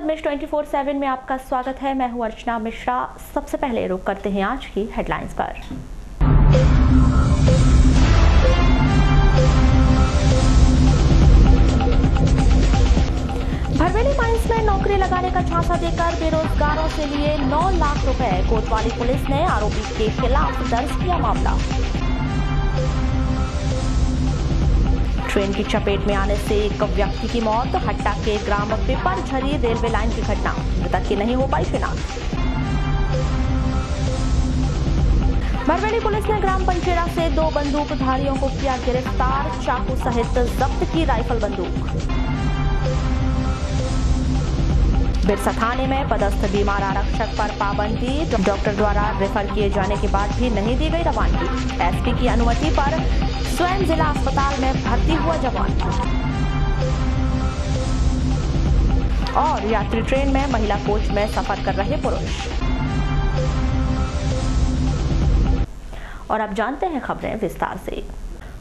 पद्मेश 24/7 में आपका स्वागत है। मैं हूं अर्चना मिश्रा। सबसे पहले रुक करते हैं आज की हेडलाइंस पर। भरवेली माइंस में नौकरी लगाने का झांसा देकर बेरोजगारों से लिए 9 लाख रुपए। कोतवाली पुलिस ने आरोपी के खिलाफ दर्ज किया मामला। ट्रेन की चपेट में आने से एक व्यक्ति की मौत। हट्टा के ग्राम पिपरझरी रेलवे लाइन की घटना, मृतक की नहीं हो पाई शिनाख्त। भरवेली पुलिस ने ग्राम पंचेरा से 2 बंदूकधारियों को किया गिरफ्तार। चाकू सहित जब्त की राइफल बंदूक। बिरसा थाने में पदस्थ बीमार आरक्षक पर पाबंदी। डॉक्टर द्वारा रेफर किए जाने के बाद भी नहीं दी गई रवानगी। एसपी की अनुमति पर स्वयं जिला अस्पताल में भर्ती हुआ जवान। और यात्री ट्रेन में महिला कोच में सफर कर रहे पुरुष। और अब जानते हैं खबरें विस्तार से।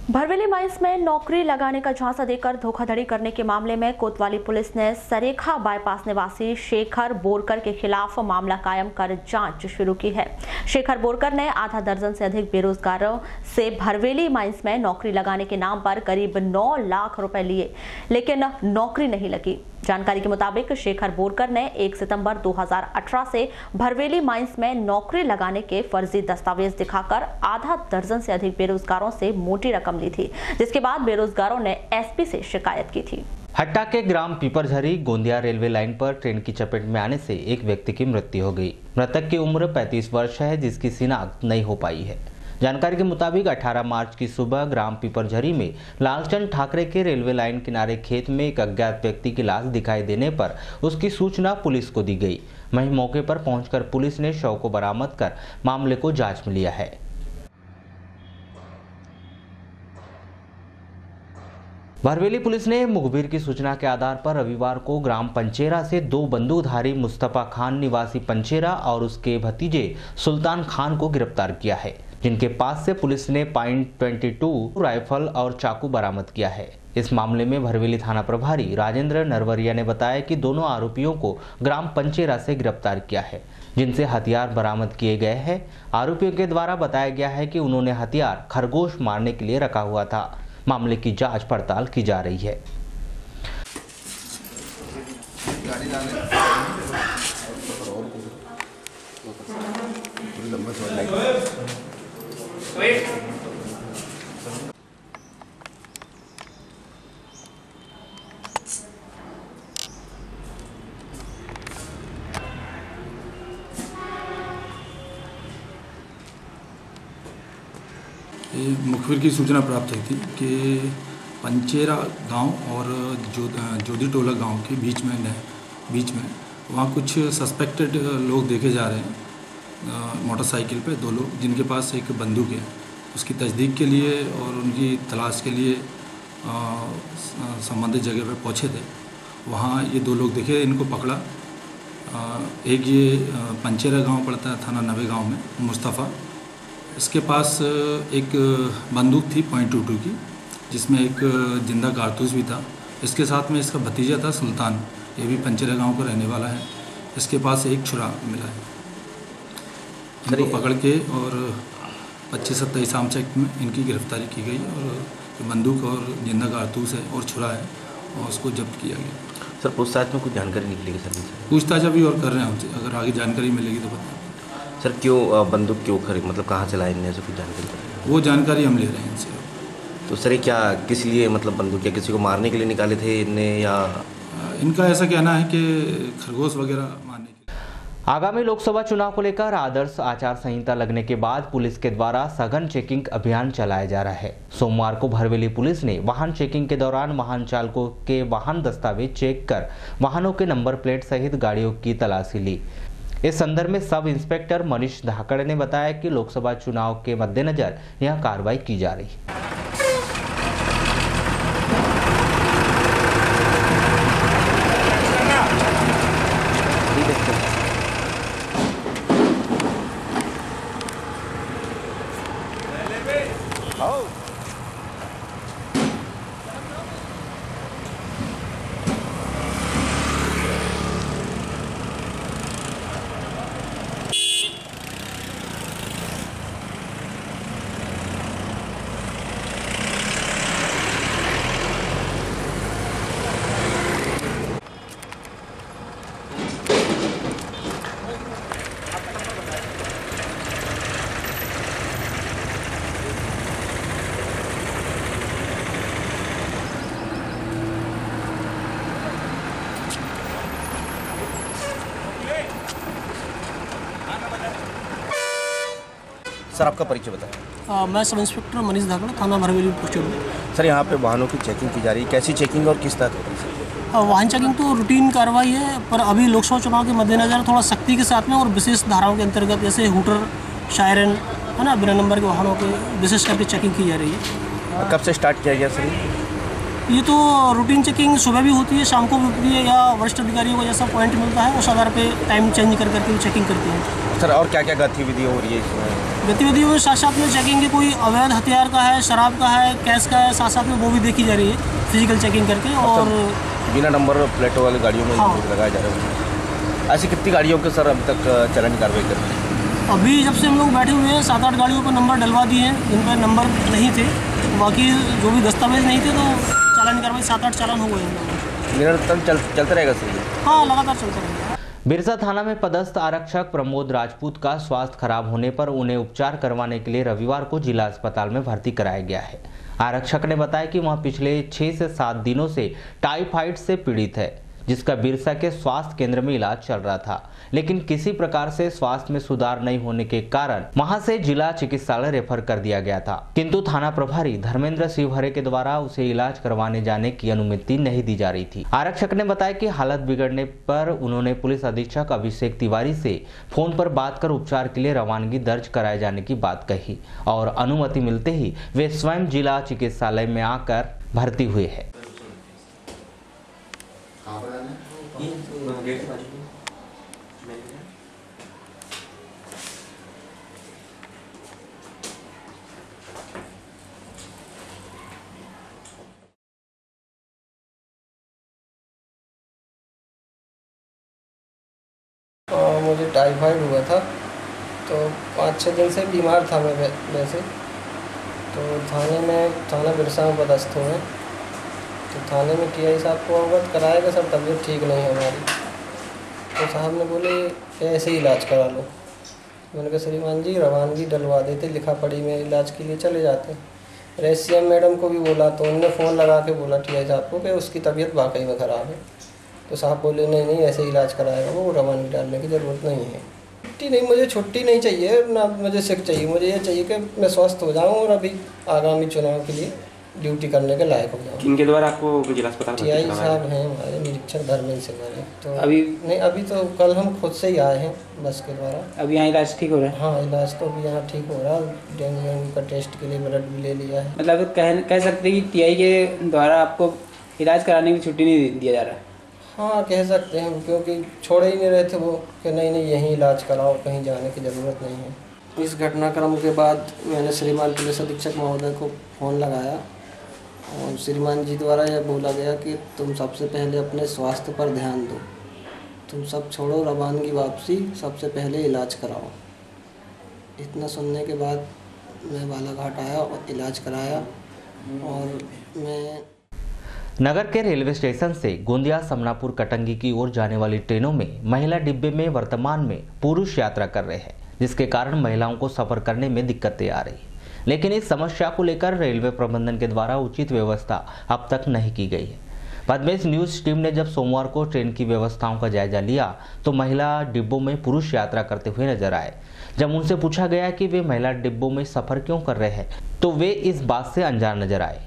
भरवेली माइंस में नौकरी लगाने का झांसा देकर धोखाधड़ी करने के मामले में कोतवाली पुलिस ने सरेखा बाईपास निवासी शेखर बोरकर के खिलाफ मामला कायम कर जांच शुरू की है। शेखर बोरकर ने आधा दर्जन से अधिक बेरोजगारों से भरवेली माइंस में नौकरी लगाने के नाम पर करीब 9 लाख रुपए लिए, लेकिन नौकरी नहीं लगी। जानकारी के मुताबिक शेखर बोरकर ने 1 सितंबर 2018 से भरवेली माइंस में नौकरी लगाने के फर्जी दस्तावेज दिखाकर आधा दर्जन से अधिक बेरोजगारों से मोटी रकम ली थी, जिसके बाद बेरोजगारों ने एसपी से शिकायत की थी। हट्टा के ग्राम पिपरझरी गोंदिया रेलवे लाइन पर ट्रेन की चपेट में आने से एक व्यक्ति की मृत्यु हो गई। मृतक की उम्र 35 वर्ष है, जिसकी शिनाख्त नहीं हो पाई है। जानकारी के मुताबिक 18 मार्च की सुबह ग्राम पिपरझरी में लालचंद ठाकरे के रेलवे लाइन किनारे खेत में एक अज्ञात व्यक्ति की लाश दिखाई देने पर उसकी सूचना पुलिस को दी गई। वहीं मौके पर पहुंचकर पुलिस ने शव को बरामद कर मामले को जांच में लिया है। भरवेली पुलिस ने मुखबिर की सूचना के आधार पर रविवार को ग्राम पंचेरा से 2 बंदूकधारी मुस्तफा खान निवासी पंचेरा और उसके भतीजे सुल्तान खान को गिरफ्तार किया है, जिनके पास से पुलिस ने .22 राइफल और चाकू बरामद किया है। इस मामले में भरवेली थाना प्रभारी राजेंद्र नरवरिया ने बताया कि दोनों आरोपियों को ग्राम पंचेरा से गिरफ्तार किया है, जिनसे हथियार बरामद किए गए हैं। आरोपियों के द्वारा बताया गया है कि उन्होंने हथियार खरगोश मारने के लिए रखा हुआ था। मामले की जांच पड़ताल की जा रही है। मुखबिर की सूचना प्राप्त हुई थी कि पंचेरा गांव और जोधी टोला गांव के बीच में वहाँ कुछ सस्पेक्टेड लोग देखे जा रहे हैं मोटरसाइकिल पे, 2 लोग जिनके पास एक बंदूक है। उसकी तस्दीक के लिए और उनकी तलाश के लिए संबंधित जगह पे पहुँचे थे। वहाँ ये 2 लोग देखे, इनको पकड़ा। एक ये पंचेरा गांव पड़ता है थाना नवे गांव में, मुस्तफ़ा। इसके पास एक बंदूक थी .22 की, जिसमें एक जिंदा कारतूस भी था। इसके साथ में इसका भतीजा था सुल्तान, ये भी पंचेरा गांव का रहने वाला है। इसके पास एक छुरा मिला है। इनको पकड़ के और 25-27 आर्म्स एक्ट में इनकी गिरफ्तारी की गई और बंदूक और जिंदा कारतूस है और छुरा है और उसको जब्त किया गया। सर, पूछताछ में कुछ जानकारी निकलेगी सर? पूछताछ अभी और कर रहे हैं हमसे, अगर आगे जानकारी मिलेगी तो बताएं। सर, क्यों बंदूक क्यों खरीद, मतलब कहाँ से लाए इनने, से कुछ जानकारी? वो जानकारी हम ले रहे हैं इनसे। तो सर, क्या किस लिए, मतलब बंदूक क्या किसी को मारने के लिए निकाले थे इनने, या इनका ऐसा कहना है कि खरगोश वगैरह मारने के लिए? आगामी लोकसभा चुनाव को लेकर आदर्श आचार संहिता लगने के बाद पुलिस के द्वारा सघन चेकिंग अभियान चलाया जा रहा है। सोमवार को भरवेली पुलिस ने वाहन चेकिंग के दौरान वाहन चालकों के वाहन दस्तावेज चेक कर वाहनों के नंबर प्लेट सहित गाड़ियों की तलाशी ली। इस संदर्भ में सब इंस्पेक्टर मनीष धाकड़ ने बताया कि लोकसभा चुनाव के मद्देनजर यह कार्रवाई की जा रही है। सर आपका परिचय बताएं। मैं सब इंस्पेक्टर मनीष धाकड़, थाना भरवेली पोस्टेड हूँ। सर यहाँ पे वाहनों की चेकिंग की जा रही है, कैसी चेकिंग और किस तरह होती है? वाहन चेकिंग तो रूटीन कार्रवाई है, पर अभी लोकसभा चुनाव के मद्देनज़र थोड़ा सख्ती के साथ में और विशेष धाराओं के अंतर्गत जैसे हूटर, सायरन है ना, बिना नंबर के वाहनों के विशेष करके चेकिंग की जा रही है। कब से स्टार्ट किया गया सर? ये तो रूटीन चेकिंग सुबह भी होती है, शाम को भी होती है, या वरिष्ठ अधिकारियों को जैसा पॉइंट मिलता है उस आधार पर टाइम चेंज कर करके चेकिंग करते हैं। सर और क्या क्या गतिविधि हो रही है इसमें? गतिविधियों में साथ साथ में चेकिंग की कोई अवैध हथियार का है, शराब का है, कैश का है, साथ साथ में वो भी देखी जा रही है फिजिकल चेकिंग करके। और बिना नंबर प्लेटों वाली गाड़ियों में हाँ। लगाया जा रहा है। ऐसी कितनी गाड़ियों के सर अभी तक चालान कार्रवाई कर रहे हैं? अभी जब से हम लोग बैठे हुए हैं 7-8 गाड़ियों पर नंबर डलवा दिए हैं, जिन पर नंबर नहीं थे, बाकी जो भी दस्तावेज नहीं थे तो चालान कार्रवाई 7-8 चालान हो गए हैं। निरंतर चलता रहेगा सर ये? हाँ, लगातार चलता रहेगा। बिरसा थाना में पदस्थ आरक्षक प्रमोद राजपूत का स्वास्थ्य खराब होने पर उन्हें उपचार करवाने के लिए रविवार को जिला अस्पताल में भर्ती कराया गया है। आरक्षक ने बताया कि वह पिछले 6 से 7 दिनों से टाइफाइड से पीड़ित है, जिसका बिरसा के स्वास्थ्य केंद्र में इलाज चल रहा था, लेकिन किसी प्रकार से स्वास्थ्य में सुधार नहीं होने के कारण वहां से जिला चिकित्सालय रेफर कर दिया गया था, किंतु थाना प्रभारी धर्मेंद्र शिवहरे के द्वारा उसे इलाज करवाने जाने की अनुमति नहीं दी जा रही थी। आरक्षक ने बताया कि हालत बिगड़ने पर उन्होंने पुलिस अधीक्षक अभिषेक तिवारी से फोन पर बात कर उपचार के लिए रवानगी दर्ज कराए जाने की बात कही और अनुमति मिलते ही वे स्वयं जिला चिकित्सालय में आकर भर्ती हुए हैं। मुझे टाइफाइड हुआ था, तो 5-6 दिन से बीमार था मैं वैसे। तो थाना बिरसा में पदस्थ हुए, तो थाने में टीआई साहब को अवगत कराया कि सर तबीयत ठीक नहीं है हमारी। तो साहब ने बोले ऐसे ही इलाज करा लो। मैंने कहा श्रीमान जी रवानगी डलवा देते, लिखा पढ़ी में इलाज के लिए चले जाते। रेसियम मैडम को भी बोला तो उन्होंने फ़ोन लगा के बोला टीआई साहब को कि उसकी तबीयत वाकई में ख़राब है। तो साहब बोले नहीं ऐसे इलाज कराएगा वो, रवानगी डालने की ज़रूरत नहीं है। छुट्टी नहीं, मुझे छुट्टी नहीं चाहिए ना, मुझे सिक चाहिए। मुझे ये चाहिए कि मैं स्वस्थ हो जाऊँ और अभी आगामी चुनाव के लिए ड्यूटी करने के लायक हो जाऊँ। किनके द्वारा आपको जिला अस्पताल टीआई साहब हैं हमारे, निरीक्षक धर्मेंद्र शिवहरे। तो अभी नहीं, अभी तो कल हम खुद से ही आए हैं बस के द्वारा। अभी यहाँ इलाज ठीक हो रहा है? हाँ, इलाज तो अभी यहाँ ठीक हो रहा है। डेंगू का टेस्ट के लिए ब्लड भी ले लिया है। मतलब कह सकते हैं कि टीआई के द्वारा आपको इलाज कराने की छुट्टी नहीं दिया जा रहा है? हाँ, कह सकते हैं, क्योंकि छोड़े ही नहीं रहे थे वो कि नहीं यहीं इलाज कराओ, कहीं जाने की ज़रूरत नहीं है। इस घटनाक्रम के बाद मैंने श्रीमान पुलिस अधीक्षक महोदय को फ़ोन लगाया और श्रीमान जी द्वारा यह बोला गया कि तुम सबसे पहले अपने स्वास्थ्य पर ध्यान दो, तुम सब छोड़ो, रवानगी वापसी, सबसे पहले इलाज कराओ। इतना सुनने के बाद मैं बालाघाट आया और इलाज कराया। और मैं नगर के रेलवे स्टेशन से गोंदिया समनापुर कटंगी की ओर जाने वाली ट्रेनों में महिला डिब्बे में वर्तमान में पुरुष यात्रा कर रहे हैं, जिसके कारण महिलाओं को सफर करने में दिक्कतें आ रही है। लेकिन इस समस्या को लेकर रेलवे प्रबंधन के द्वारा उचित व्यवस्था अब तक नहीं की गई है। बाद में इस न्यूज टीम ने जब सोमवार को ट्रेन की व्यवस्थाओं का जायजा लिया तो महिला डिब्बों में पुरुष यात्रा करते हुए नजर आए। जब उनसे पूछा गया कि वे महिला डिब्बों में सफर क्यों कर रहे हैं तो वे इस बात से अनजान नजर आए।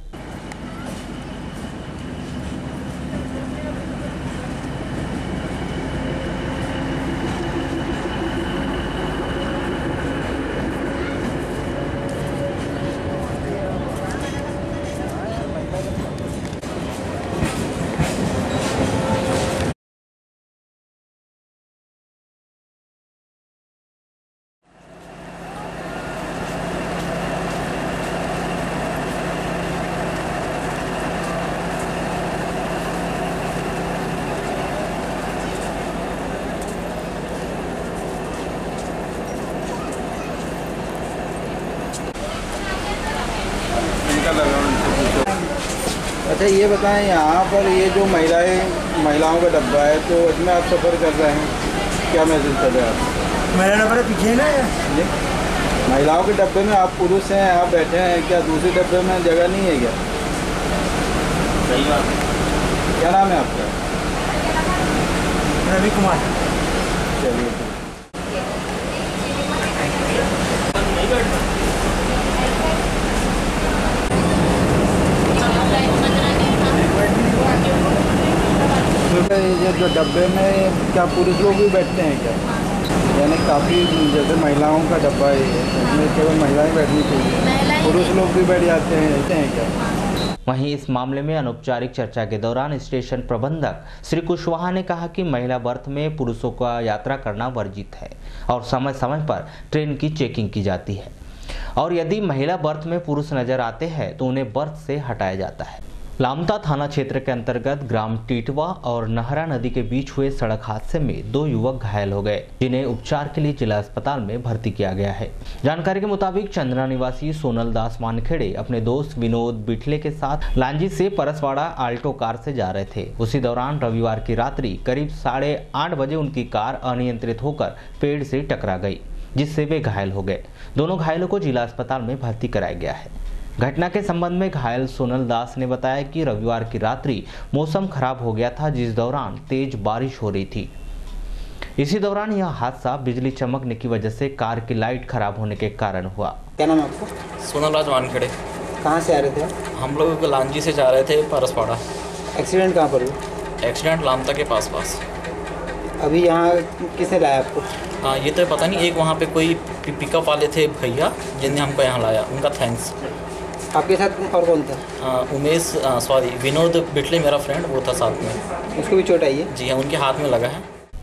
अच्छा ये बताएं, यहाँ पर ये जो महिलाओं का डब्बा है तो इसमें आप सफ़र कर रहे हैं, क्या महसूस कर रहे हैं आप? मेरा नंबर पीछे ना महिलाओं के डब्बे में आप पुरुष हैं, आप बैठे हैं, क्या दूसरे डब्बे में जगह नहीं है क्या? सही बात है। क्या नाम है आपका? रवि कुमार। चलिए। ये जो डब्बे में क्या पुरुष लोग भी बैठते हैं क्या? यानी काफ़ी जैसे महिलाओं का डब्बा है, इसमें केवल महिलाएं बैठनी चाहिए, पुरुष लोग भी बैठ जाते हैं क्या? वहीं इस मामले में अनौपचारिक चर्चा के दौरान स्टेशन प्रबंधक श्री कुशवाहा ने कहा कि महिला बर्थ में पुरुषों का यात्रा करना वर्जित है और समय समय पर ट्रेन की चेकिंग की जाती है और यदि महिला बर्थ में पुरुष नजर आते हैं तो उन्हें बर्थ से हटाया जाता है। लामता थाना क्षेत्र के अंतर्गत ग्राम टीटवा और नहरा नदी के बीच हुए सड़क हादसे में 2 युवक घायल हो गए, जिन्हें उपचार के लिए जिला अस्पताल में भर्ती किया गया है। जानकारी के मुताबिक चंद्रा निवासी सोनल दास मानखेड़े अपने दोस्त विनोद बिठले के साथ लांजी से परसवाड़ा आल्टो कार से जा रहे थे। उसी दौरान रविवार की रात्रि करीब 8:30 बजे उनकी कार अनियंत्रित होकर पेड़ से टकरा गई, जिससे वे घायल हो गए। दोनों घायलों को जिला अस्पताल में भर्ती कराया गया है। घटना के संबंध में घायल सोनल दास ने बताया कि रविवार की रात्रि मौसम खराब हो गया था, जिस दौरान तेज बारिश हो रही थी। इसी दौरान यह हादसा बिजली चमकने की वजह से कार की लाइट खराब होने के कारण हुआ। क्या नाम है आपको? सोनल राज वानखेड़े। कहाँ से आ रहे थे? हम लोग लांजी से जा रहे थे परसवाड़ा। एक्सीडेंट कहाँ पर हुआ? एक्सीडेंट लामता के पास। अभी यहाँ किसने लाया आपको? हाँ, ये तो पता नहीं, एक वहाँ पे कोई पिकअप वाले थे भैया जिनने हमको यहाँ लाया, उनका थैंक्स। आपके साथ और कौन था? विनोद बिटले मेरा फ्रेंड, वो था साथ में। उसको भी चोट आई है? जी हाँ, उनके हाथ में लगा है।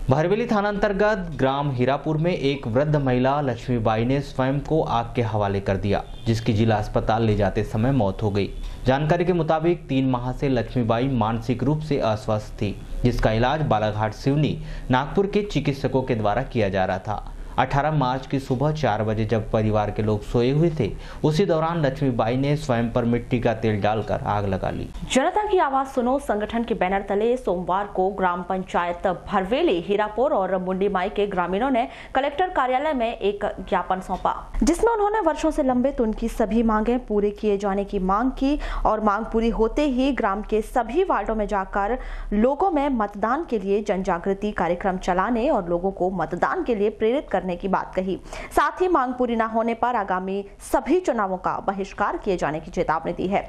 भरवेली थाना अंतर्गत ग्राम हीरापुर में एक वृद्ध महिला लक्ष्मीबाई ने स्वयं को आग के हवाले कर दिया, जिसकी जिला अस्पताल ले जाते समय मौत हो गई। जानकारी के मुताबिक 3 माह से लक्ष्मीबाई मानसिक रूप से अस्वस्थ थी, जिसका इलाज बालाघाट सिवनी नागपुर के चिकित्सकों के द्वारा किया जा रहा था। 18 मार्च की सुबह 4 बजे जब परिवार के लोग सोए हुए थे, उसी दौरान लक्ष्मीबाई ने स्वयं पर मिट्टी का तेल डालकर आग लगा ली। जनता की आवाज सुनो संगठन के बैनर तले सोमवार को ग्राम पंचायत भरवेली, हीरापुर और मुंडीमाई के ग्रामीणों ने कलेक्टर कार्यालय में एक ज्ञापन सौंपा, जिसमें उन्होंने वर्षों से लंबित उनकी सभी मांगें पूरी किए जाने की मांग की और मांग पूरी होते ही ग्राम के सभी वार्डों में जाकर लोगों में मतदान के लिए जन जागृति कार्यक्रम चलाने और लोगों को मतदान के लिए प्रेरित करने की बात कही। साथ ही मांग पूरी न होने पर आगामी सभी चुनावों का बहिष्कार किए जाने की चेतावनी दी है।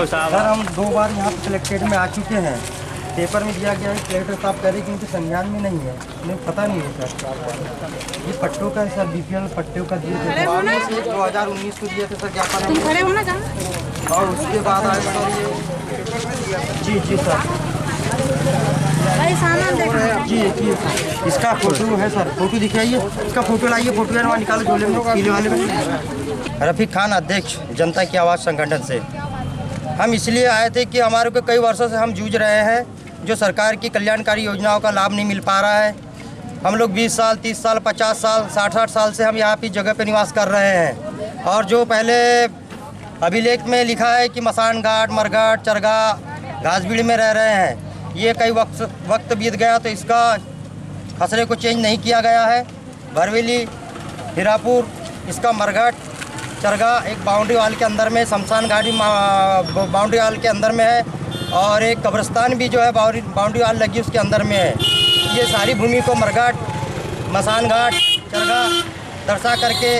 सर, हम 2 बार यहाँ पे कलेक्ट्रेट में आ चुके हैं। पेपर में दिया गया है, कलेक्टर साहब कह रहे कि उनके संज्ञान में नहीं है, उन्हें पता नहीं है सर। ये पट्टों का है सर, बीपीएल पट्टों का दिए थे 2019 को दिए थे सर ज्ञापन, और उसके बाद आए सर ये जी सर जी इसका फोटो है सर, फोटो दिखाइए, इसका फोटो लाइए, फोटो है वहाँ निकालो झोले में, पीले वाले में। रफीक खान, अध्यक्ष जनता की आवाज़ संगठन से। हम इसलिए आए थे कि हमारे को कई वर्षों से हम जूझ रहे हैं, जो सरकार की कल्याणकारी योजनाओं का लाभ नहीं मिल पा रहा है। हम लोग 20 साल, 30 साल, 50 साल, 60 साल से हम यहाँ की जगह पे निवास कर रहे हैं, और जो पहले अभिलेख में लिखा है कि मसान घाट, मरघाट, चरगा, घासबीड़ी में रह रहे हैं, ये कई वक्त बीत गया तो इसका खसरे को चेंज नहीं किया गया है। भरवेली, हीरापुर, इसका मरघाट, चरगा एक बाउंड्री वाल के अंदर में, शमशान घाटी बाउंड्री वाल के अंदर में है, और एक कब्रिस्तान भी जो है बाउंड्री वाल लगी उसके अंदर में है। ये सारी भूमि को मरघाट, मसान घाट, चरगा दर्शा करके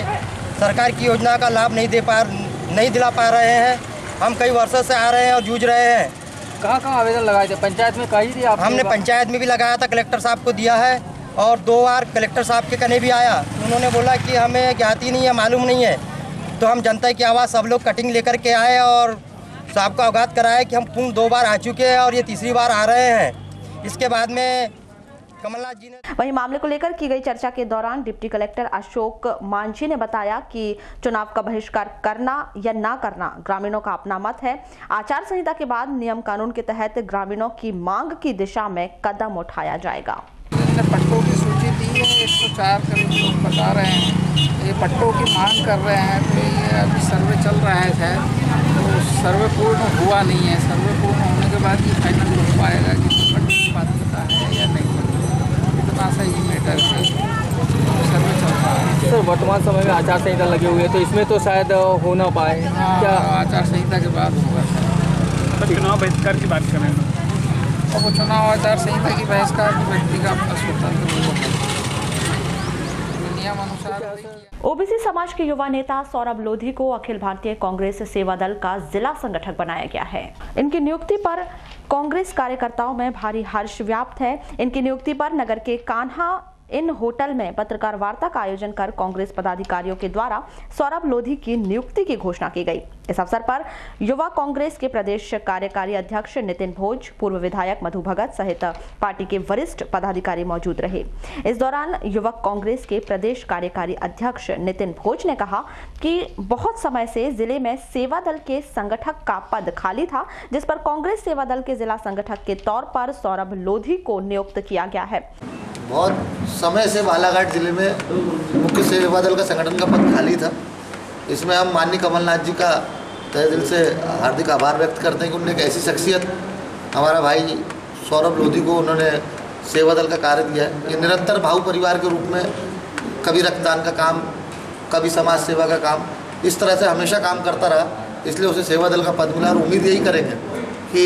सरकार की योजना का लाभ नहीं दिला पा रहे हैं। हम कई वर्षों से आ रहे हैं और जूझ रहे हैं। कहाँ आवेदन लगाए थे? पंचायत में कही थी आप? हमने पंचायत में भी लगाया था, कलेक्टर साहब को दिया है, और 2 बार कलेक्टर साहब के कहने भी आया। उन्होंने बोला कि हमें ज्ञाति नहीं है, मालूम नहीं है। तो हम जनता की आवाज़ सब लोग कटिंग लेकर के आए और साहब को अवगत कराया कि हम पूर्ण 2 बार आ चुके हैं और ये तीसरी बार आ रहे हैं। इसके बाद में कमलनाथ जी ने वहीं मामले को लेकर की गई चर्चा के दौरान डिप्टी कलेक्टर अशोक मांझी ने बताया कि चुनाव का बहिष्कार करना या ना करना ग्रामीणों का अपना मत है। आचार संहिता के बाद नियम कानून के तहत ग्रामीणों की मांग की दिशा में कदम उठाया जाएगा। पट्टों की सूची दी है, 104 करीब लोग बता रहे हैं, ये पट्टों की मांग कर रहे हैं। तो ये अभी सर्वे चल रहा है, तो सर्वे पूर्ण हुआ नहीं है। सर्वे पूर्ण होने के बाद ये फाइनल हो पाएगा कि पट्टों की पात्रता है या नहीं। इतना सही मैटर है, सर्वे चल रहा है। सर, वर्तमान समय में आचार संहिता लगी हुई है, तो इसमें तो शायद हो ना पाए। हाँ, क्या आचार संहिता के बाद होगा। मतलब चुनाव बहिष्कार की बात कर रहे हैं। और वो चुनाव आचार संहिता की बहिष्कार व्यक्ति का अपना स्वतंत्र नियम अनुसार। ओबीसी समाज के युवा नेता सौरभ लोधी को अखिल भारतीय कांग्रेस सेवा दल का जिला संगठक बनाया गया है। इनकी नियुक्ति पर कांग्रेस कार्यकर्ताओं में भारी हर्ष व्याप्त है। इनकी नियुक्ति पर नगर के कान्हा इन होटल में पत्रकार वार्ता का आयोजन कर कांग्रेस पदाधिकारियों के द्वारा सौरभ लोधी की नियुक्ति की घोषणा की गई। इस अवसर पर युवा कांग्रेस के प्रदेश कार्यकारी अध्यक्ष नितिन भोज, पूर्व विधायक मधु भगत सहित पार्टी के वरिष्ठ पदाधिकारी मौजूद रहे। इस दौरान युवक कांग्रेस के प्रदेश कार्यकारी अध्यक्ष नितिन भोज ने कहा कि बहुत समय से जिले में सेवा दल के संगठक का पद खाली था, जिस पर कांग्रेस सेवा दल के जिला संगठक के तौर पर सौरभ लोधी को नियुक्त किया गया है। बहुत समय से बालाघाट जिले में मुख्य सेवा दल का संगठन का पद खाली था। इसमें हम माननीय कमलनाथ जी का तहे दिल से हार्दिक आभार व्यक्त करते हैं कि उन्होंने एक ऐसी शख्सियत हमारा भाई सौरभ लोधी को उन्होंने सेवा दल का कार्य दिया है। ये निरंतर भाऊ परिवार के रूप में कभी रक्तदान का काम, कभी समाज सेवा का काम, इस तरह से हमेशा काम करता रहा, इसलिए उसे सेवा दल का पद मिला। और उम्मीद यही करेंगे कि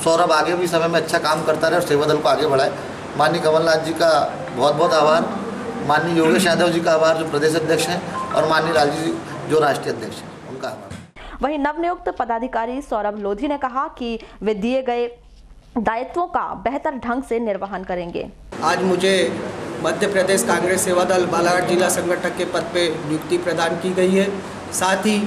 सौरभ आगे भी समय में अच्छा काम करता रहे और सेवा दल को आगे बढ़ाए। माननीय कमलनाथ जी का बहुत बहुत आभार, माननीय योगेश यादव जी का आभार जो प्रदेश अध्यक्ष हैं, और माननीय लालजी जी जो राष्ट्रीय अध्यक्ष हैं, उनका आभार। वहीं नवनियुक्त पदाधिकारी सौरभ लोधी ने कहा कि वे दिए गए दायित्वों का बेहतर ढंग से निर्वहन करेंगे। आज मुझे मध्य प्रदेश कांग्रेस सेवा दल बालाघाट जिला संगठक के पद पे नियुक्ति प्रदान की गई है। साथ ही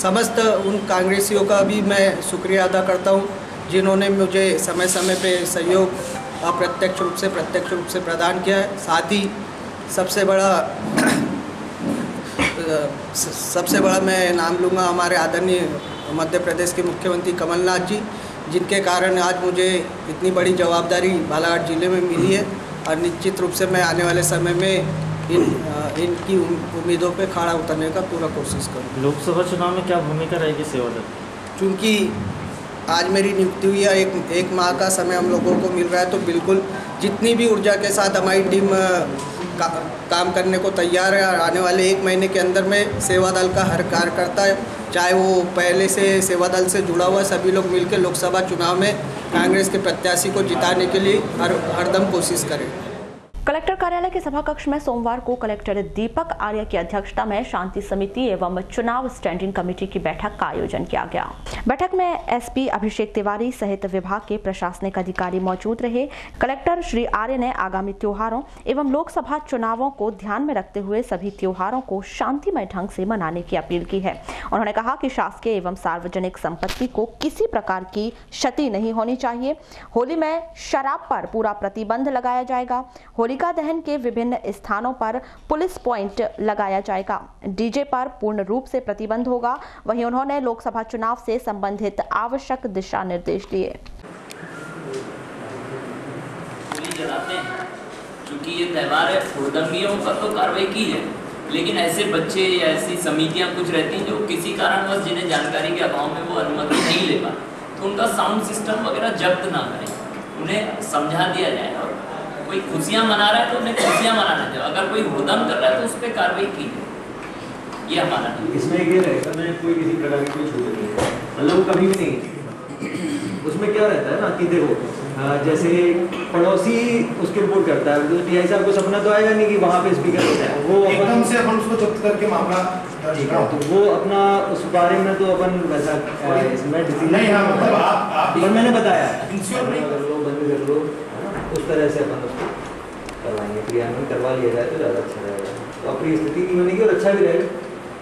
समस्त उन कांग्रेसियों का भी मैं शुक्रिया अदा करता हूँ जिन्होंने मुझे समय समय पे सहयोग अप्रत्यक्ष रूप से प्रत्यक्ष रूप से प्रदान किया है। साथ ही सबसे बड़ा मैं नाम लूँगा हमारे आदरणीय मध्य प्रदेश के मुख्यमंत्री कमलनाथ जी, जिनके कारण आज मुझे इतनी बड़ी जवाबदारी बालाघाट जिले में मिली है। और निश्चित रूप से मैं आने वाले समय में इनकी उम्मीदों पे खड़ा उतरने का पूरा कोशिश करूँ। लोकसभा चुनाव में क्या भूमिका रहेगी सेवा दल? चूँकि आज मेरी नियुक्ति हुई है, एक माह का समय हम लोगों को मिल रहा है, तो बिल्कुल जितनी भी ऊर्जा के साथ हमारी टीम काम करने को तैयार है। और आने वाले 1 महीने के अंदर में सेवा दल का हर कार्यकर्ता, चाहे वो पहले से सेवा दल से जुड़ा हुआ, सभी लोग मिलकर लोकसभा चुनाव में कांग्रेस के प्रत्याशी को जिताने के लिए हरदम कोशिश करें। कलेक्टर कार्यालय के सभा कक्ष में सोमवार को कलेक्टर दीपक आर्य की अध्यक्षता में शांति समिति एवं चुनाव स्टैंडिंग कमेटी की बैठक का आयोजन किया गया। बैठक में एसपी अभिषेक तिवारी सहित विभाग के प्रशासनिक अधिकारी मौजूद रहे। कलेक्टर श्री आर्य ने आगामी त्योहारों एवं लोकसभा चुनावों को ध्यान में रखते हुए सभी त्योहारों को शांतिमय ढंग से मनाने की अपील की है। उन्होंने कहा कि शासकीय एवं सार्वजनिक संपत्ति को किसी प्रकार की क्षति नहीं होनी चाहिए। होली में शराब पर पूरा प्रतिबंध लगाया जाएगा। होलिका दहन के विभिन्न स्थानों पर पुलिस पॉइंट लगाया जाएगा। डीजे पर पूर्ण रूप से प्रतिबंध होगा। वहीं उन्होंने लोकसभा चुनाव से संबंधित आवश्यक दिशा निर्देश दिए। क्योंकि ये त्योहार है, हुड़दंगियों पर तो कार्रवाई की है, लेकिन ऐसे बच्चे या ऐसी समितियां कुछ रहती हैं जो किसी कारणवश जिन्हें जानकारी के अभाव में वो अनुमति नहीं ले पाते, तो उनका साउंड सिस्टम वगैरह जब्त ना करें, उन्हें समझा दिया जाए। और कोई खुशियाँ मना रहा है तो उन्हें खुशियाँ मनाना चाहिए, अगर कोई हुड़दंग कर रहा है तो उस पर कार्रवाई की जाए। ये हमारा इसमें ये रहेगा ना, कोई किसी प्रकार की कोई छूट नहीं है, मतलब कभी भी नहीं। उसमें क्या रहता है ना कि देखो जैसे पड़ोसी उसकी रिपोर्ट करता है, तो टीआई साहब को सपना तो आएगा नहीं कि वहाँ पे स्पीकर होता है, वो एकदम से अपन उसको जब्त करके मामला, तो वो अपना उस बारे में तो अपन वैसा इसमें डिसीजन नहीं, पर मैंने बताया कर लो, बंद कर लो, उस तरह से अपन उसको करवाएंगे। क्रियान्वयन करवा लिया जाए तो ज़्यादा अच्छा रहेगा, तो अपनी स्थिति नहीं बनेगी और अच्छा भी रहेगा।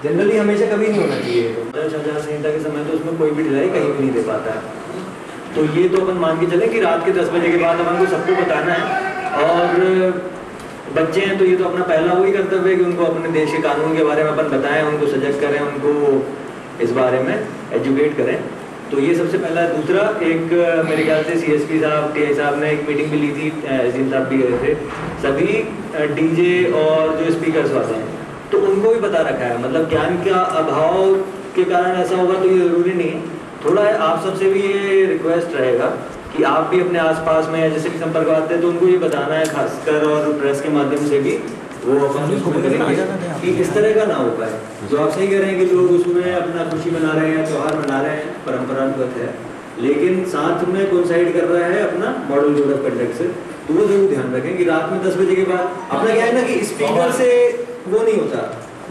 जनरली हमेशा कभी नहीं होना चाहिए। आचार संहिता के समय तो उसमें कोई भी ढिलाई कहीं भी नहीं दे पाता है, तो ये तो अपन मान के चले कि रात के 10 बजे के बाद अपन को सबको बताना है। और बच्चे हैं तो ये तो अपना पहला वही कर्तव्य है कि उनको अपने देश के कानून के बारे में अपन बताएं, उनको सजग करें, उनको इस बारे में एजुकेट करें, तो ये सबसे पहला है। दूसरा, एक मेरे ख्याल से सीएसपी साहब, टीआई साहब ने एक मीटिंग भी ली थी, एसडीएम साहब भी गए थे, सभी डीजे और जो स्पीकर्स वाले हैं तो उनको भी बता रखा है। मतलब ज्ञान का अभाव के कारण ऐसा होगा तो ये ज़रूरी नहीं है। थोड़ा आप सबसे भी ये रिक्वेस्ट रहेगा कि आप भी अपने आसपास में जैसे भी संपर्क आते हैं तो उनको ये बताना है, खासकर और प्रेस के माध्यम से भी वो अपन उसको करेंगे कि इस तरह का ना हो पाए। जो आप सही कह रहे हैं कि लोग उसमें अपना खुशी मना रहे हैं, त्यौहार मना रहे हैं, परंपरागत है, लेकिन साथ में कोइंसाइड कर रहा है अपना मॉडल कोड ऑफ कंडक्ट से, तो वो जरूर ध्यान रखें कि रात में 10 बजे के बाद अपना क्या है ना कि स्पीकर से वो नहीं होता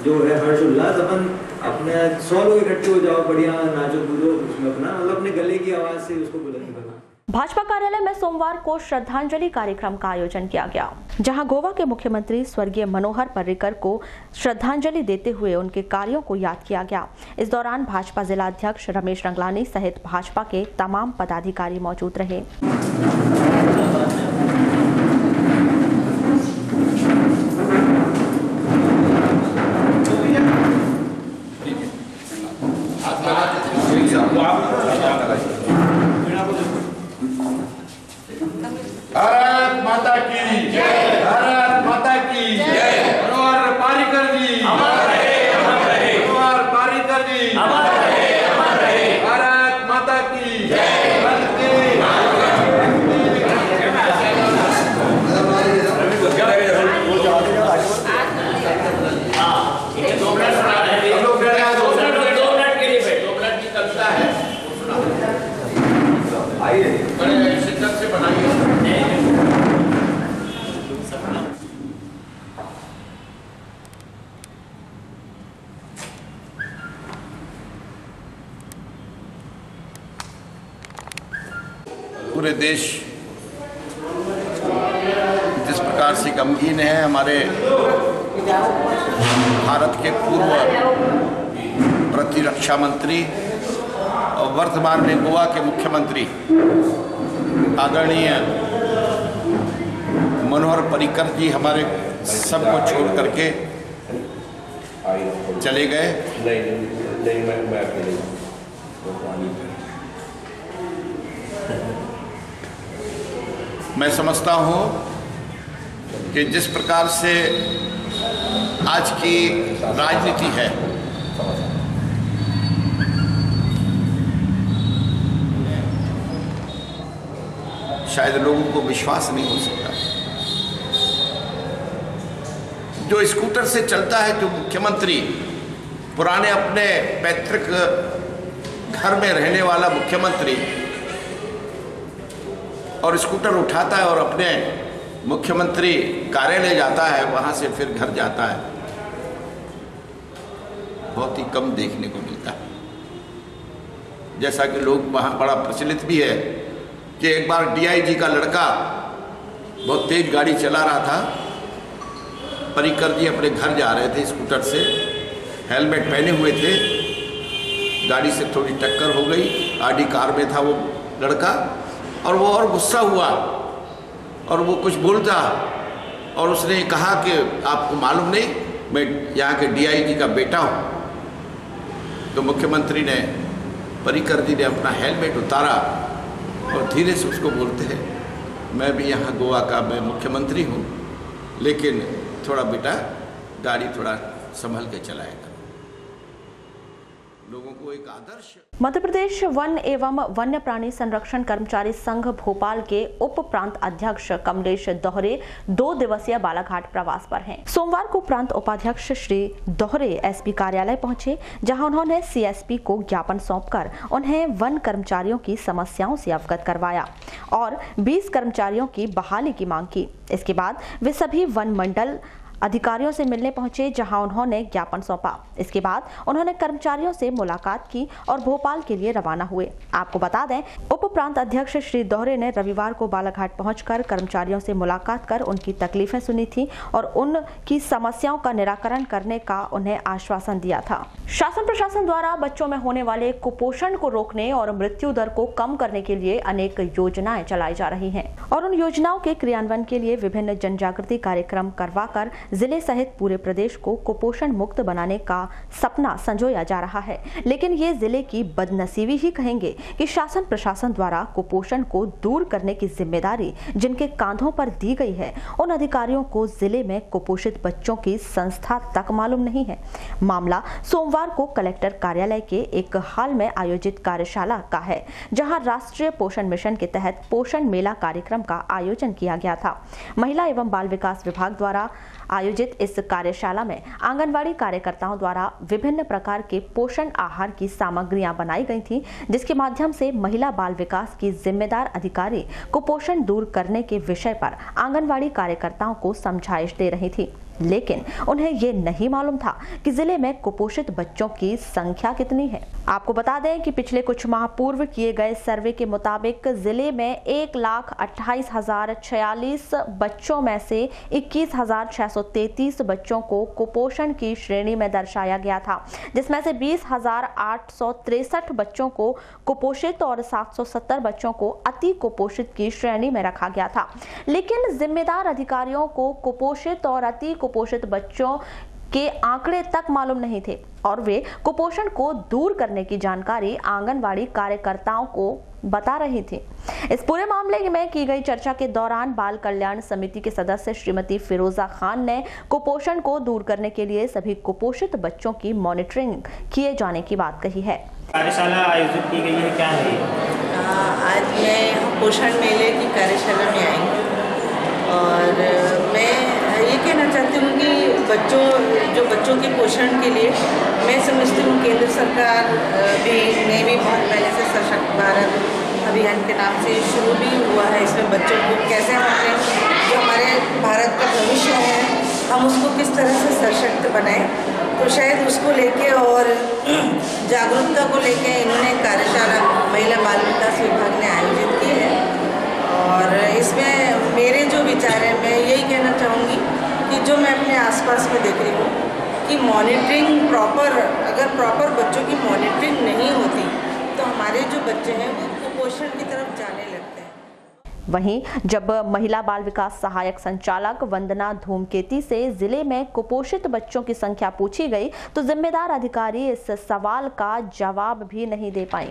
जो है हर्ष उल्लास, अपन अपने 100 लोग इकट्ठे हो जाओ, बढ़िया नाचो कूदो, उसमें अपना मतलब अपने गले की आवाज से उसको बुलंद करना। भाजपा कार्यालय में सोमवार को श्रद्धांजलि कार्यक्रम का आयोजन किया गया, जहां गोवा के मुख्यमंत्री स्वर्गीय मनोहर पर्रिकर को श्रद्धांजलि देते हुए उनके कार्यों को याद किया गया। इस दौरान भाजपा जिला अध्यक्ष रमेश रंगलानी सहित भाजपा के तमाम पदाधिकारी मौजूद रहे। भारत माता की जय, भारत माता की जय। मनोहर पर्रिकर जी अमर रहे, अमर रहे। मनोहर पर्रिकर जी अमर रहे, अमर रहे। भारत माता की जय। शिद्दत से बनाइए। पूरे देश जिस प्रकार से गमगीन है, हमारे भारत के पूर्व प्रतिरक्षा मंत्री और वर्तमान में गोवा के मुख्यमंत्री आदरणीय मनोहर पर्रिकर जी हमारे सबको छोड़ करके चले गए। मैं समझता हूँ कि जिस प्रकार से आज की राजनीति है, शायद लोगों को विश्वास नहीं हो सकता। जो स्कूटर से चलता है, जो मुख्यमंत्री, पुराने अपने पैतृक घर में रहने वाला मुख्यमंत्री, और स्कूटर उठाता है और अपने मुख्यमंत्री कार्यालय जाता है, वहाँ से फिर घर जाता है, बहुत ही कम देखने को मिलता है। जैसा कि लोग वहाँ बड़ा प्रचलित भी है कि एक बार डीआईजी का लड़का बहुत तेज गाड़ी चला रहा था, पर्रिकर जी अपने घर जा रहे थे स्कूटर से, हेलमेट पहने हुए थे, गाड़ी से थोड़ी टक्कर हो गई, आडी कार में था वो लड़का, और वो और गुस्सा हुआ और वो कुछ बोलता और उसने कहा कि आपको मालूम नहीं मैं यहाँ के डीआईजी का बेटा हूँ। तो मुख्यमंत्री ने, पर्रिकर जी ने अपना हेलमेट उतारा और धीरे से उसको बोलते हैं, मैं भी यहाँ गोवा का मैं मुख्यमंत्री हूँ, लेकिन थोड़ा बेटा गाड़ी थोड़ा संभल के चलाया करो। लोगों को एक आदर्श। मध्य प्रदेश वन एवं वन्य प्राणी संरक्षण कर्मचारी संघ भोपाल के उप प्रांत अध्यक्ष कमलेश दोहरे 2 दिवसीय बालाघाट प्रवास पर हैं। सोमवार को प्रांत उपाध्यक्ष श्री दोहरे एसपी कार्यालय पहुंचे, जहां उन्होंने सीएसपी को ज्ञापन सौंपकर उन्हें वन कर्मचारियों की समस्याओं से अवगत करवाया और 20 कर्मचारियों की बहाली की मांग की। इसके बाद वे सभी वन मंडल अधिकारियों से मिलने पहुंचे, जहां उन्होंने ज्ञापन सौंपा। इसके बाद उन्होंने कर्मचारियों से मुलाकात की और भोपाल के लिए रवाना हुए। आपको बता दें, उप प्रांत अध्यक्ष श्री दोहरे ने रविवार को बालाघाट पहुंचकर कर्मचारियों से मुलाकात कर उनकी तकलीफें सुनी थी और उनकी समस्याओं का निराकरण करने का उन्हें आश्वासन दिया था। शासन प्रशासन द्वारा बच्चों में होने वाले कुपोषण को रोकने और मृत्यु दर को कम करने के लिए अनेक योजनाएं चलाई जा रही हैं और उन योजनाओं के क्रियान्वयन के लिए विभिन्न जन जागृति कार्यक्रम करवाकर जिले सहित पूरे प्रदेश को कुपोषण मुक्त बनाने का सपना संजोया जा रहा है। लेकिन ये जिले की बदनसीबी ही कहेंगे कि शासन प्रशासन द्वारा कुपोषण को दूर करने की जिम्मेदारी जिनके कांधों पर दी गई है, उन अधिकारियों को जिले में कुपोषित बच्चों की संस्था तक मालूम नहीं है। मामला सोमवार को कलेक्टर कार्यालय के एक हाल में आयोजित कार्यशाला का है, जहां राष्ट्रीय पोषण मिशन के तहत पोषण मेला कार्यक्रम का आयोजन किया गया था। महिला एवं बाल विकास विभाग द्वारा आयोजित इस कार्यशाला में आंगनवाड़ी कार्यकर्ताओं द्वारा विभिन्न प्रकार के पोषण आहार की सामग्रियां बनाई गई थी, जिसके माध्यम से महिला बाल विकास की जिम्मेदार अधिकारी कुपोषण दूर करने के विषय पर आंगनवाड़ी कार्यकर्ताओं को समझाइश दे रही थी। लेकिन उन्हें ये नहीं मालूम था कि जिले में कुपोषित बच्चों की संख्या कितनी है। आपको बता दें कि पिछले कुछ माह पूर्व किए गए सर्वे के मुताबिक जिले में 1,28,046 बच्चों में से 21,633 बच्चों को कुपोषण की श्रेणी में दर्शाया गया था, जिसमें से 20,863 बच्चों को कुपोषित और 770 बच्चों को अति कुपोषित की श्रेणी में रखा गया था। लेकिन जिम्मेदार अधिकारियों को कुपोषित और अति कुपोषित बच्चों के आंकड़े तक मालूम नहीं थे और वे कुपोषण को दूर करने की जानकारी आंगनवाड़ी कार्यकर्ताओं को बता रही थी। इस पूरे मामले में की गई चर्चा के दौरान बाल कल्याण समिति के सदस्य श्रीमती फिरोजा खान ने कुपोषण को दूर करने के लिए सभी कुपोषित बच्चों की मॉनिटरिंग किए जाने की बात कही है। कार्यशाला आयोजित की गई है, क्या है? आज मैं पोषण मेले की कार्यशाला में आई और मैं ये कहना चाहती हूँ कि बच्चों के पोषण के लिए मैं समझती हूँ केंद्र सरकार ने भी बहुत पहले से सशक्त भारत अभियान के नाम से शुरू भी हुआ है। इसमें बच्चों को कैसे हमारे जो हमारे भारत का भविष्य है हम उसको किस तरह से सशक्त बनाएं, तो शायद उसको लेके और जागरूकता को लेके इन्होंने कार्यशाला महिला बाल विकास विभाग ने आयोजित की है। और इसमें मेरे जो विचार हैं, मैं यही कहना चाहूँगी कि जो मैं अपने आसपास में देख रही हूँ कि मॉनिटरिंग अगर प्रॉपर बच्चों की मॉनिटरिंग नहीं होती तो हमारे जो बच्चे हैं वो कुपोषण की तरफ जाने लगते हैं। वहीं जब महिला बाल विकास सहायक संचालक वंदना धूमकेती से जिले में कुपोषित बच्चों की संख्या पूछी गई तो जिम्मेदार अधिकारी इस सवाल का जवाब भी नहीं दे पाई।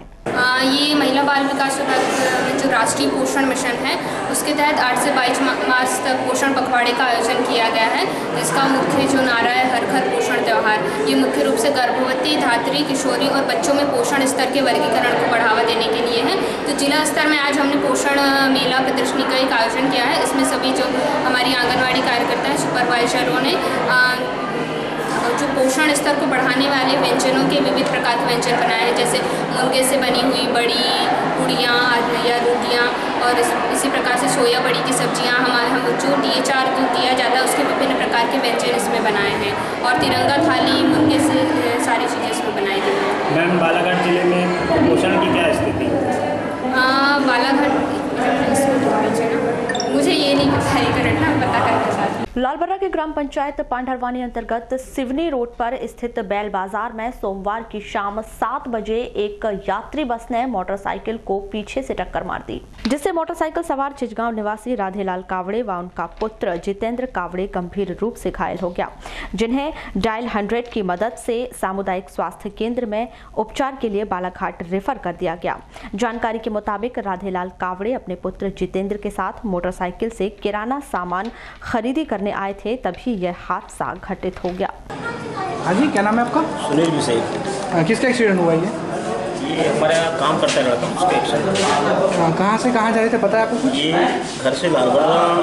ये महिला बाल विकास विभाग में जो राष्ट्रीय पोषण मिशन है उसके तहत 8 से 22 मार्च तक पोषण पखवाड़े का आयोजन किया गया है, जिसका मुख्य जो नारा है हर घर पोषण त्यौहार। ये मुख्य रूप से गर्भवती, धात्री, किशोरी और बच्चों में पोषण स्तर के वर्गीकरण को बढ़ावा देने के लिए है। तो जिला स्तर में आज हमने पोषण मेला प्रदर्शनी का एक आयोजन किया है। इसमें सभी जो हमारी आंगनवाड़ी कार्यकर्ता हैं, सुपरवाइजरों ने जो पोषण स्तर को बढ़ाने वाले व्यंजनों के विविध प्रकार के व्यंजन बनाए हैं, जैसे मुर्गे से बनी हुई बड़ी, पुड़ियाँ या रोटियाँ और इसी प्रकार से सोया बड़ी की सब्जियाँ, हम जो DHR दिया जाता है उसके विभिन्न प्रकार के व्यंजन इसमें बनाए हैं और तिरंगा थाली मुर्गे से सारी चीज़ें इसमें बनाई गई हैं। मैम, बालाघाट जिले में पोषण की क्या स्थिति? बालाघाट मुझे ये नहीं पता है, पता करके साथ। लालबर्रा के ग्राम पंचायत पांढरवानी अंतर्गत सिवनी रोड पर स्थित बैल बाजार में सोमवार की शाम 7 बजे एक यात्री बस ने मोटरसाइकिल को पीछे से टक्कर मार दी, जिससे मोटरसाइकिल सवार चिचगांव निवासी राधेलाल कावड़े व उनका पुत्र जितेंद्र कावड़े गंभीर रूप से घायल हो गया, जिन्हें डायल 100 की मदद से सामुदायिक स्वास्थ्य केंद्र में उपचार के लिए बालाघाट रेफर कर दिया गया। जानकारी के मुताबिक राधेलाल कावड़े अपने पुत्र जितेंद्र के साथ मोटरसाइकिल से किराना सामान खरीदी करने आए थे, तभी यह हादसा घटित हो गया। हाँ जी, क्या नाम है आपका? सुनील विषय। किसका एक्सीडेंट हुआ ये हमारे यहाँ काम करता है लड़का, उसका एक्सीडेंट। कहाँ से कहाँ जा रहे थे, पता है आपको कुछ? ये घर से लालबर्रा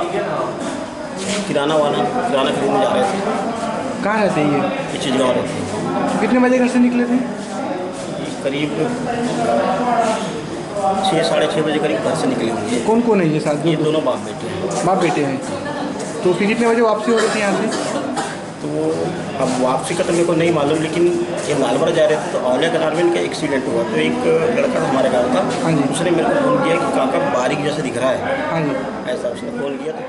किराना खरीदने जा रहे थे। कहाँ रहते हैं ये? चिचगांव रहते हैं। कितने बजे घर से निकले थे? करीब 6 साढ़े 6 बजे करीब घर से निकले होंगे। कौन कौन है ये साथ? ये दोनों बाप बेटे हैं। बाप बेटे हैं। तो फिर कितने बजे वापसी हो रही थी यहाँ से? तो अब वापसी का तो मेरे को नहीं मालूम, लेकिन ये लालबर्रा जा रहे थे तो औलिया गनारमेंट का एक्सीडेंट हुआ। तो एक लड़का हमारे गाँव का, उसने मेरे को फोन किया कि काका बारीक जैसे दिख रहा है। ऐसा उसने फोन किया तो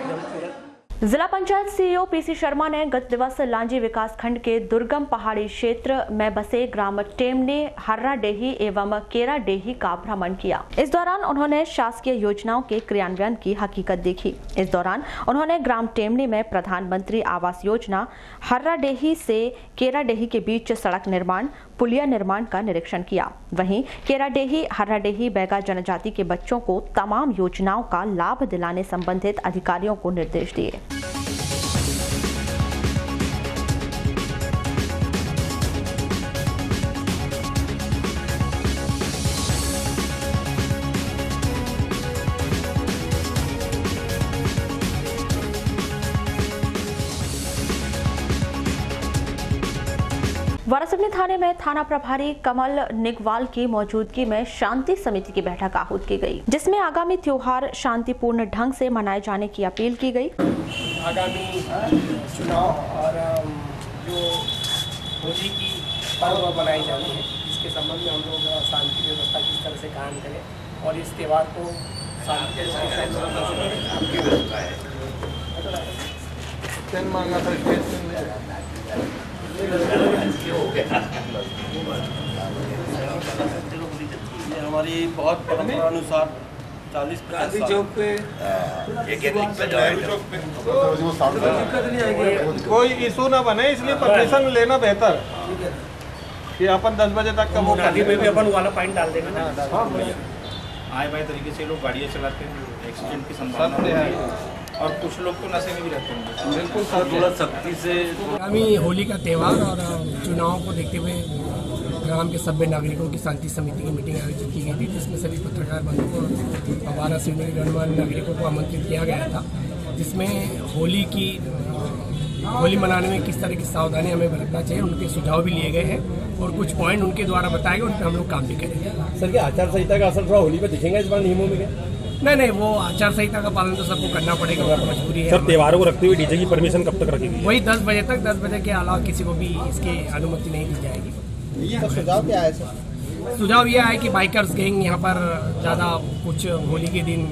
जिला पंचायत सीईओ पीसी शर्मा ने गत दिवस लांजी विकास खंड के दुर्गम पहाड़ी क्षेत्र में बसे ग्राम टेमनी, हर्राडेही एवं केराडेही का भ्रमण किया। इस दौरान उन्होंने शासकीय योजनाओं के क्रियान्वयन की हकीकत देखी। इस दौरान उन्होंने ग्राम टेमनी में प्रधानमंत्री आवास योजना, हर्राडेही से केराडेही के बीच सड़क निर्माण, पुलिया निर्माण का निरीक्षण किया। वहीं केराडेही, हर्राडेही बैगा जनजाति के बच्चों को तमाम योजनाओं का लाभ दिलाने संबंधित अधिकारियों को निर्देश दिए। वारासिवनी थाने में थाना प्रभारी कमल निगवाल की मौजूदगी में शांति समिति की बैठक आहूत की गई, जिसमें आगामी त्योहार शांतिपूर्ण ढंग से मनाए जाने की अपील की गई। आगामी चुनाव और जो होली की पर्व बनाई जानी है, इसके संबंध में हम लोग शांति व्यवस्था किस तरह से कायम करें और इस त्यौहार को शांति हमारी बहुत परंपरा अनुसार 40-50 चौक पे कोई इशू ना बने, इसलिए परमिशन लेना बेहतर कि अपन 10 बजे तक का वो में भी अपन वाला पॉइंट डाल देंगे ना। आए बाई तरीके से लोग गाड़ियाँ चलाते हैं, एक्सीडेंट की संभावना है और कुछ लोग तो नशे में भी रहते हैं। बिल्कुल सर, थोड़ा सख्ती से। आगामी होली का त्यौहार और चुनाव को देखते हुए ग्राम के सभ्य नागरिकों की शांति समिति की मीटिंग आयोजित की गई थी, जिसमें सभी पत्रकार बंधुओं और वारासिवनी के गणमान्य नागरिकों को आमंत्रित किया गया था, जिसमें होली मनाने में किस तरह की सावधानी हमें बरतना चाहिए उनके सुझाव भी लिए गए हैं और कुछ पॉइंट उनके द्वारा बताए गए, उन पर हम लोग काम भी करेंगे। सर, क्या आचार संहिता का असर थोड़ा होली पर दिखेगा इस बार नियमों में? नहीं, वो आचार संहिता का पालन तो सबको करना पड़ेगा, वो मजबूरी है। सर, त्योहारों को रखते हुए डीजे की परमिशन कब तक रखेगी? वही 10 बजे तक, 10 बजे के अलावा किसी को भी इसकी अनुमति नहीं दी जाएगी। तो सुझाव क्या है सर? सुझाव यह है कि बाइकर्स गैंग यहाँ पर ज़्यादा कुछ होली के दिन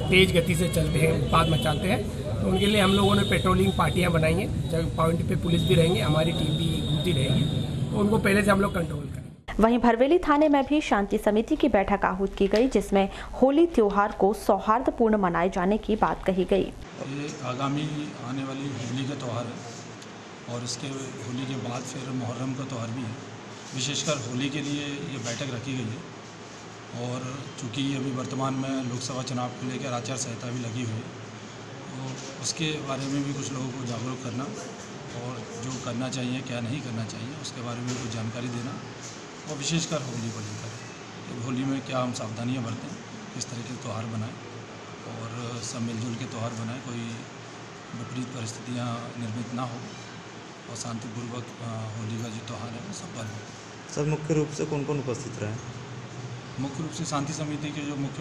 तेज गति से चलते हैं, उत्पाद मचाते हैं, तो उनके लिए हम लोगों ने पेट्रोलिंग पार्टियाँ बनाई हैं, जब पॉइंट पे पुलिस भी रहेंगे, हमारी टीम भी घूमती रहेगी, तो उनको पहले से हम लोग कंट्रोल करेंगे। वहीं भरवेली थाने में भी शांति समिति की बैठक आहूत की गई, जिसमें होली त्योहार को सौहार्दपूर्ण मनाए जाने की बात कही गई। ये आगामी आने वाली होली का त्यौहार है और इसके होली के बाद फिर मुहर्रम का त्यौहार भी है। विशेषकर होली के लिए ये बैठक रखी गई है और चूँकि अभी वर्तमान में लोकसभा चुनाव को लेकर आचार संहिता भी लगी हुई है, तो उसके बारे में भी कुछ लोगों को जागरूक करना और जो करना चाहिए क्या नहीं करना चाहिए उसके बारे में कुछ जानकारी देना, और विशेषकर होली को लेकर होली में क्या हम सावधानियाँ बरतें, किस तरह के त्यौहार बनाएं और सब मिलजुल के त्यौहार बनाएं, कोई विपरीत परिस्थितियाँ निर्मित ना हो और शांतिपूर्वक होली का जो त्यौहार है वो सफल हो। सर, मुख्य रूप से कौन कौन उपस्थित रहे? मुख्य रूप से शांति समिति के जो मुख्य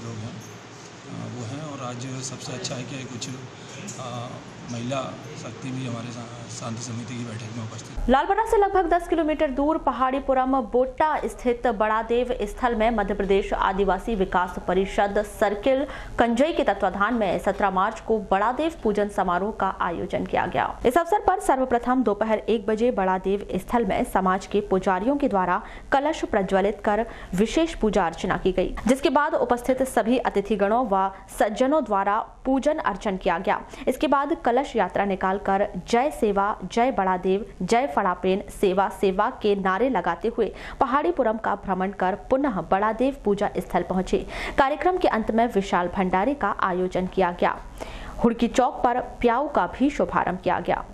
लोग हैं वो हैं, और आज सबसे अच्छा है कि कुछ महिला शक्ति भी हमारे शांति समिति की बैठक में उपस्थित। लालबर्रा से लगभग 10 किलोमीटर दूर पहाड़ीपुरम बोट्टा स्थित बड़ादेव स्थल में मध्य प्रदेश आदिवासी विकास परिषद सर्किल कंजई के तत्वाधान में 17 मार्च को बड़ादेव पूजन समारोह का आयोजन किया गया। इस अवसर पर सर्वप्रथम दोपहर 1 बजे बड़ादेव स्थल में समाज के पुजारियों के द्वारा कलश प्रज्वलित कर विशेष पूजा अर्चना की गई, जिसके बाद उपस्थित सभी अतिथिगणों व सज्जनों द्वारा पूजन अर्चन किया गया। इसके बाद कलश यात्रा निकालकर जय सेवा, जय बड़ादेव, जय फड़ापेन, सेवा सेवा के नारे लगाते हुए पहाड़ीपुरम का भ्रमण कर पुनः बड़ादेव पूजा स्थल पहुंचे। कार्यक्रम के अंत में विशाल भंडारे का आयोजन किया गया। हुड़की चौक पर प्याऊ का भी शुभारंभ किया गया।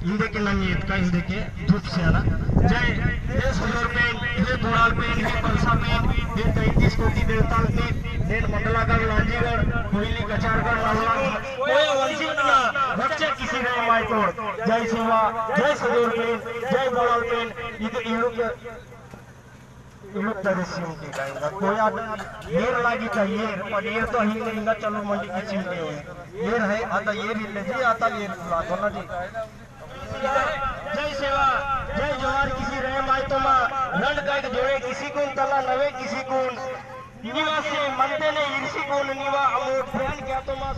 ಹಿಂದೆ ನಂಗೆ ಎತ್ಕ ಹಿಂದಕ್ಕೆ ಧೂಪ್ ಸೇರ ಜೈ देश हजार पेन ये दोराल पेन ये पलसा पेन ये 33 कोटी देवताल पेन ये मंडलागढ़ लांजीगढ़ कोयली कचारगढ़ नवला कोई वंचित ना बच्चे किसी ने माय तोड़ जय शिवा जय सदोर पेन जय बोलाल पेन ये लोग दर्शन के गाएगा कोई येर लागी था पर येर तो हिंगा चलो मंडी की चिंते है येर है आता येर ले जी आता येर ला दोना जी जय सेवा जय जवान किसी रहे माय तो मां रण गाइड जोड़े किसी को तला नवे किसी को निवासी मनते ने ईर्षि को निवा अमोट प्राण क्या तो मां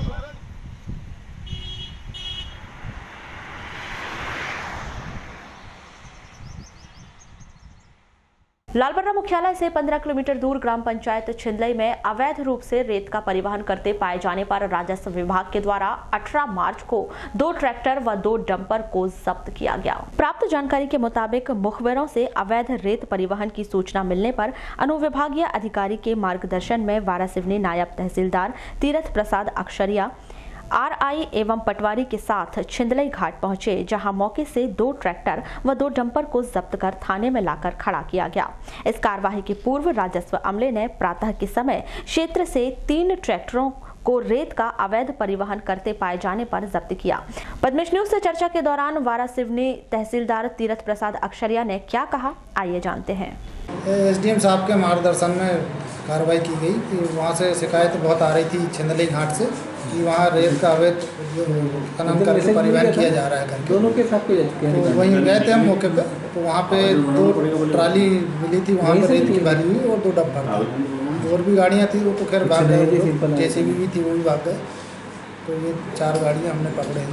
लालबर्रा मुख्यालय से 15 किलोमीटर दूर ग्राम पंचायत छिंदलई में अवैध रूप से रेत का परिवहन करते पाए जाने पर राजस्व विभाग के द्वारा 18 मार्च को 2 ट्रैक्टर व 2 डंपर को जब्त किया गया। प्राप्त जानकारी के मुताबिक मुखबिरों से अवैध रेत परिवहन की सूचना मिलने पर अनुविभागीय अधिकारी के मार्गदर्शन में वारासिवनी नायब तहसीलदार तीरथ प्रसाद अक्षरिया आरआई एवं पटवारी के साथ छिंदलई घाट पहुंचे, जहां मौके से 2 ट्रैक्टर व 2 डंपर को जब्त कर थाने में लाकर खड़ा किया गया। इस कार्यवाही के पूर्व राजस्व अमले ने प्रातः के समय क्षेत्र से 3 ट्रैक्टरों को रेत का अवैध परिवहन करते पाए जाने पर जब्त किया। पद्मिश न्यूज से चर्चा के दौरान वारासिवनी तहसीलदार तीरथ प्रसाद अक्षरिया ने क्या कहा, आइए जानते हैं। एसडीएम साहब के मार्गदर्शन में कार्रवाई की गई कि वहाँ से शिकायत बहुत आ रही थी छिंदली घाट से कि वहाँ रेत का अवैध खनन करके परिवहन किया जा रहा है करके। दोनों के साथ तो वहीं गए थे हम मौके पे, तो वहाँ पे 2 ट्राली मिली थी वहाँ पर रेत की भरी हुई और 2 डब्बा था। और भी गाड़ियाँ थी वो तो खैर भाग गए, जेसीबी भी थी वो भी भाग गए। तो ये 4 गाड़ियाँ हमने पकड़े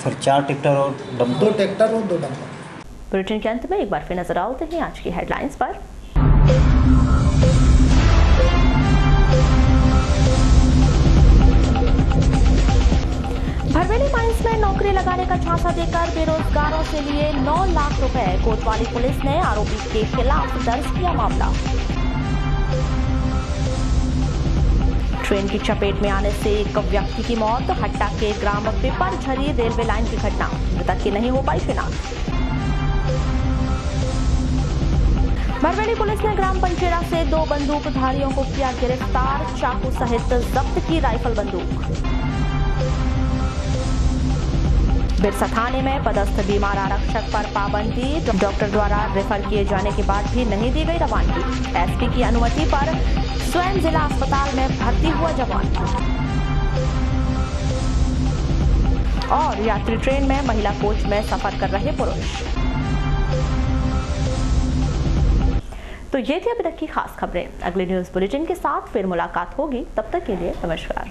सर। 4 ट्रैक्टर और 2 ट्रैक्टर और 2 डब्बा। बुलेटिन के अंत में एक बार फिर नजर डालते हैं आज की हेडलाइंस पर। भरवेली माइंस में नौकरी लगाने का झांसा देकर बेरोजगारों से लिए 9 लाख रुपए। कोतवाली पुलिस ने आरोपी के खिलाफ दर्ज किया मामला। ट्रेन की चपेट में आने से एक व्यक्ति की मौत। हट्टा के ग्राम पिपरझरी रेलवे लाइन की घटना, मृतक की नहीं हो पाई शिनाख्त। भरवेली पुलिस ने ग्राम पंचेरा से 2 बंदूकधारियों को किया गिरफ्तार। चाकू सहित जब्त की राइफल बंदूक। बिरसा थाने में पदस्थ बीमार आरक्षक पर पाबंदी। डॉक्टर द्वारा रेफर किए जाने के बाद भी नहीं दी गई रवानगी। एसपी की अनुमति पर स्वयं जिला अस्पताल में भर्ती हुआ जवान। और यात्री ट्रेन में महिला कोच में सफर कर रहे पुरुष। तो ये थी अभी तक की खास खबरें। अगले न्यूज बुलेटिन के साथ फिर मुलाकात होगी, तब तक के लिए नमस्कार।